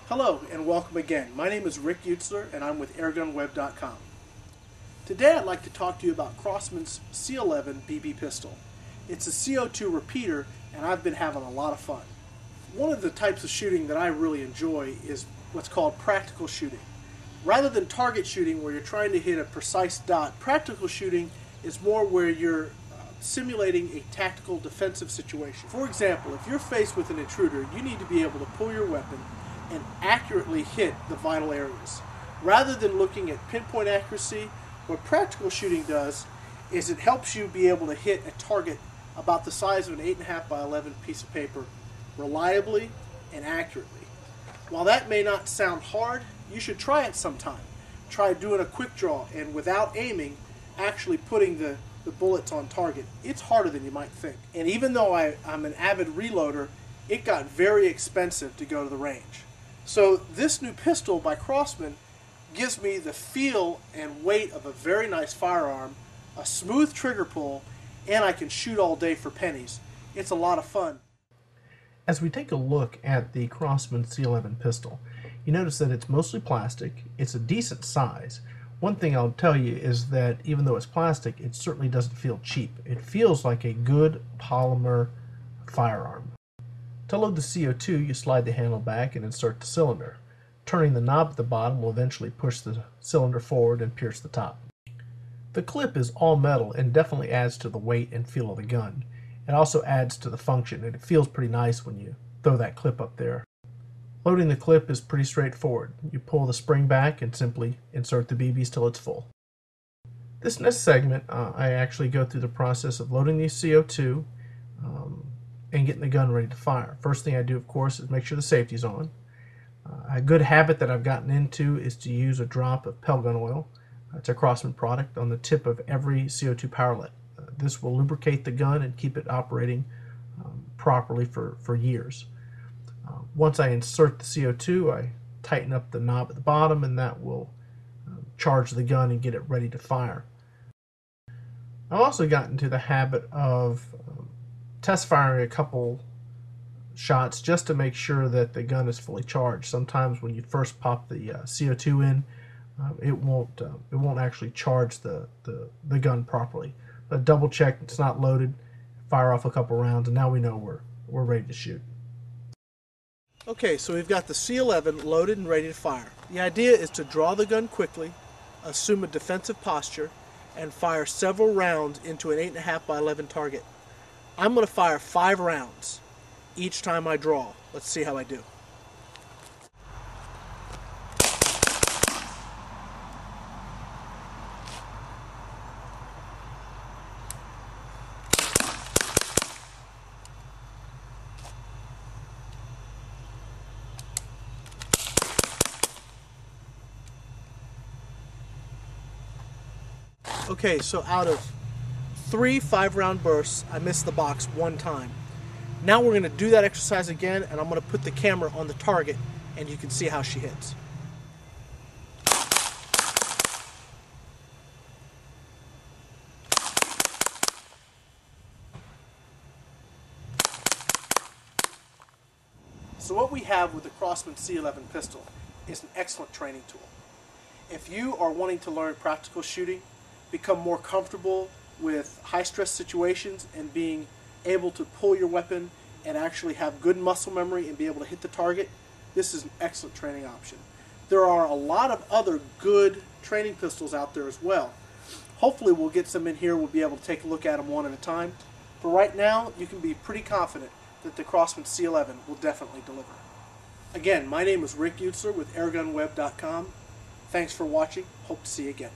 Hello and welcome again. My name is Rick Utzler and I'm with airgunweb.com. Today I'd like to talk to you about Crosman's C11 BB pistol. It's a CO2 repeater and I've been having a lot of fun. One of the types of shooting that I really enjoy is what's called practical shooting. Rather than target shooting where you're trying to hit a precise dot, practical shooting is more where you're simulating a tactical defensive situation. For example, if you're faced with an intruder, you need to be able to pull your weapon and accurately hit the vital areas. Rather than looking at pinpoint accuracy, what practical shooting does is it helps you be able to hit a target about the size of an 8.5 by 11 piece of paper reliably and accurately. While that may not sound hard, you should try it sometime. Try doing a quick draw and without aiming, actually putting the bullets on target. It's harder than you might think. And even though I'm an avid reloader, it got very expensive to go to the range. So this new pistol by Crosman gives me the feel and weight of a very nice firearm, a smooth trigger pull, and I can shoot all day for pennies. It's a lot of fun. As we take a look at the Crosman C11 pistol, you notice that it's mostly plastic. It's a decent size. One thing I'll tell you is that even though it's plastic, it certainly doesn't feel cheap. It feels like a good polymer firearm. To load the CO2, you slide the handle back and insert the cylinder. Turning the knob at the bottom will eventually push the cylinder forward and pierce the top. The clip is all metal and definitely adds to the weight and feel of the gun. It also adds to the function, and it feels pretty nice when you throw that clip up there. Loading the clip is pretty straightforward. You pull the spring back and simply insert the BBs till it's full. This next segment, I actually go through the process of loading the CO2 and getting the gun ready to fire. First thing I do, of course, is make sure the safety's on. A good habit that I've gotten into is to use a drop of pellet gun oil. It's a Crosman product on the tip of every CO2 powerlet. This will lubricate the gun and keep it operating properly for years. Once I insert the CO2, I tighten up the knob at the bottom, and that will charge the gun and get it ready to fire. I've also gotten into the habit of test firing a couple shots just to make sure that the gun is fully charged. Sometimes when you first pop the CO2 in, it won't actually charge the gun properly. But double check it's not loaded, fire off a couple rounds, and now we know we're ready to shoot. Okay, so we've got the C11 loaded and ready to fire. The idea is to draw the gun quickly, assume a defensive posture, and fire several rounds into an 8.5 by 11 target. I'm going to fire 5 rounds each time I draw. Let's see how I do. Okay, so out of 3 5-round bursts, I missed the box 1 time. Now we're going to do that exercise again, and I'm going to put the camera on the target, and you can see how she hits. So what we have with the Crosman C11 pistol is an excellent training tool. If you are wanting to learn practical shooting, become more comfortable with high-stress situations and being able to pull your weapon and actually have good muscle memory and be able to hit the target, this is an excellent training option. There are a lot of other good training pistols out there as well. Hopefully we'll get some in here, we'll be able to take a look at them one at a time. But right now, you can be pretty confident that the Crosman C11 will definitely deliver. Again, my name is Rick Utzler with airgunweb.com. Thanks for watching. Hope to see you again.